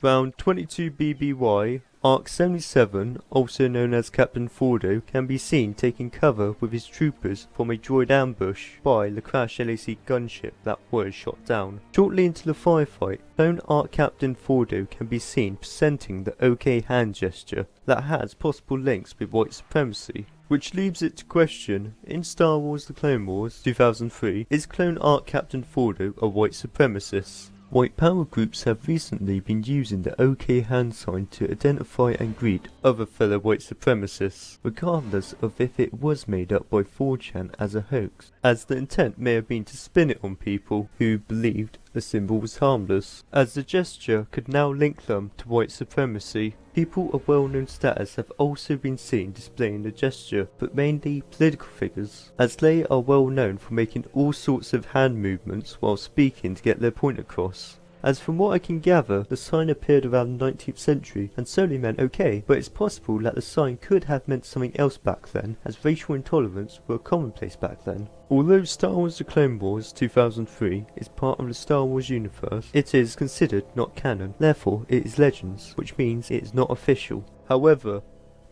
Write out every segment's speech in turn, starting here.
Round 22 BBY, ARK 77, also known as Captain Fordo, can be seen taking cover with his troopers from a droid ambush by the crashed LAC gunship that was shot down. Shortly into the firefight, clone ARK Captain Fordo can be seen presenting the OK hand gesture that has possible links with white supremacy. Which leaves it to question, in Star Wars The Clone Wars 2003, is clone ARK Captain Fordo a white supremacist? White power groups have recently been using the OK hand sign to identify and greet other fellow white supremacists, regardless of if it was made up by 4chan as a hoax, as the intent may have been to spin it on people who believed the symbol was harmless, as the gesture could now link them to white supremacy. People of well-known status have also been seen displaying the gesture, but mainly political figures, as they are well known for making all sorts of hand movements while speaking to get their point across. As from what I can gather, the sign appeared around the 19th century and solely meant OK, but it's possible that the sign could have meant something else back then, as racial intolerance were commonplace back then. Although Star Wars The Clone Wars 2003 is part of the Star Wars universe, it is considered not canon, therefore it is Legends, which means it is not official. However,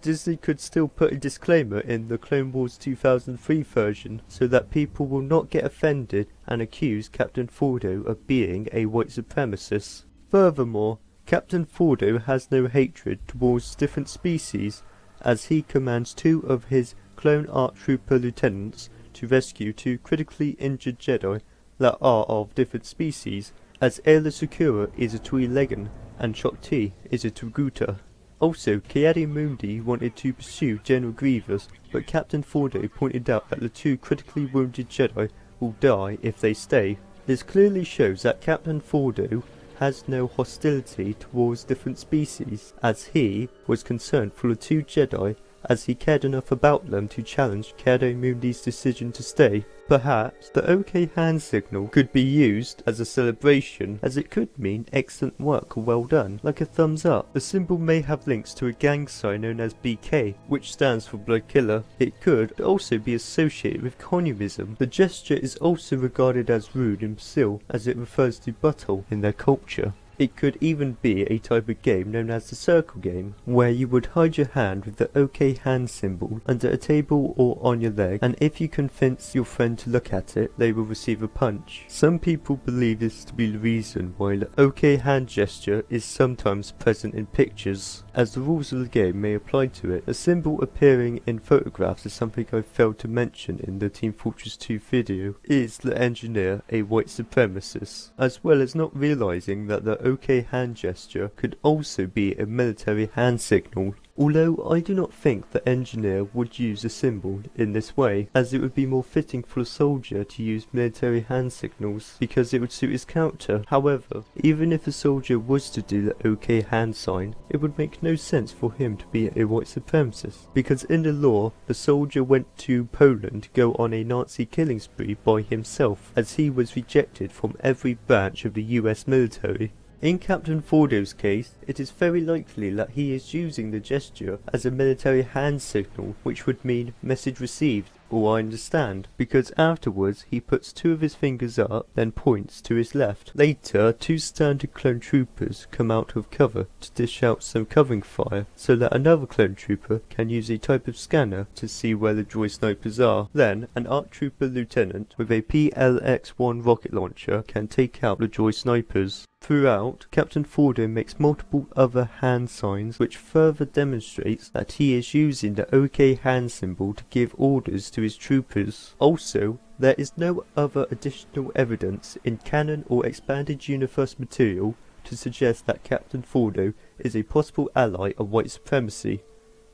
Disney could still put a disclaimer in the Clone Wars 2003 version so that people will not get offended and accuse Captain Fordo of being a white supremacist. Furthermore, Captain Fordo has no hatred towards different species, as he commands 2 of his clone ARC trooper lieutenants to rescue 2 critically injured Jedi that are of different species, as Aayla Secura is a Twi'legen and Shakti is a Togruta. Also, Ki-Adi-Mundi wanted to pursue General Grievous, but Captain Fordo pointed out that the 2 critically wounded Jedi will die if they stay. This clearly shows that Captain Fordo has no hostility towards different species, as he was concerned for the 2 Jedi, as he cared enough about them to challenge Ki-Adi-Mundi's decision to stay. Perhaps the OK hand signal could be used as a celebration, as it could mean excellent work or well done, like a thumbs up. The symbol may have links to a gang sign known as BK, which stands for Blood Killer. It could also be associated with communism. The gesture is also regarded as rude in Brazil, as it refers to butthole in their culture. It could even be a type of game known as the circle game, where you would hide your hand with the OK hand symbol under a table or on your leg, and if you convince your friend to look at it, they will receive a punch. Some people believe this to be the reason why the OK hand gesture is sometimes present in pictures, as the rules of the game may apply to it. The symbol appearing in photographs is something I failed to mention in the Team Fortress 2 video. Is the engineer a white supremacist? As well as not realizing that the OK hand gesture could also be a military hand signal. Although I do not think the engineer would use a symbol in this way, as it would be more fitting for a soldier to use military hand signals, because it would suit his character. However, even if a soldier was to do the OK hand sign, it would make no sense for him to be a white supremacist, because in the lore, the soldier went to Poland to go on a Nazi killing spree by himself, as he was rejected from every branch of the US military. In Captain Fordo's case, it is very likely that he is using the gesture as a military hand signal, which would mean message received, or I understand, because afterwards he puts 2 of his fingers up, then points to his left. Later, 2 standard clone troopers come out of cover to dish out some covering fire, so that another clone trooper can use a type of scanner to see where the droid snipers are. Then, an ARC trooper lieutenant with a PLX-1 rocket launcher can take out the droid snipers. Throughout, Captain Fordo makes multiple other hand signs, which further demonstrates that he is using the OK hand symbol to give orders to his troopers. Also, there is no other additional evidence in canon or expanded universe material to suggest that Captain Fordo is a possible ally of white supremacy.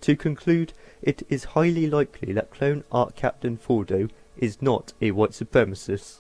To conclude, it is highly likely that clone ARC Captain Fordo is not a white supremacist.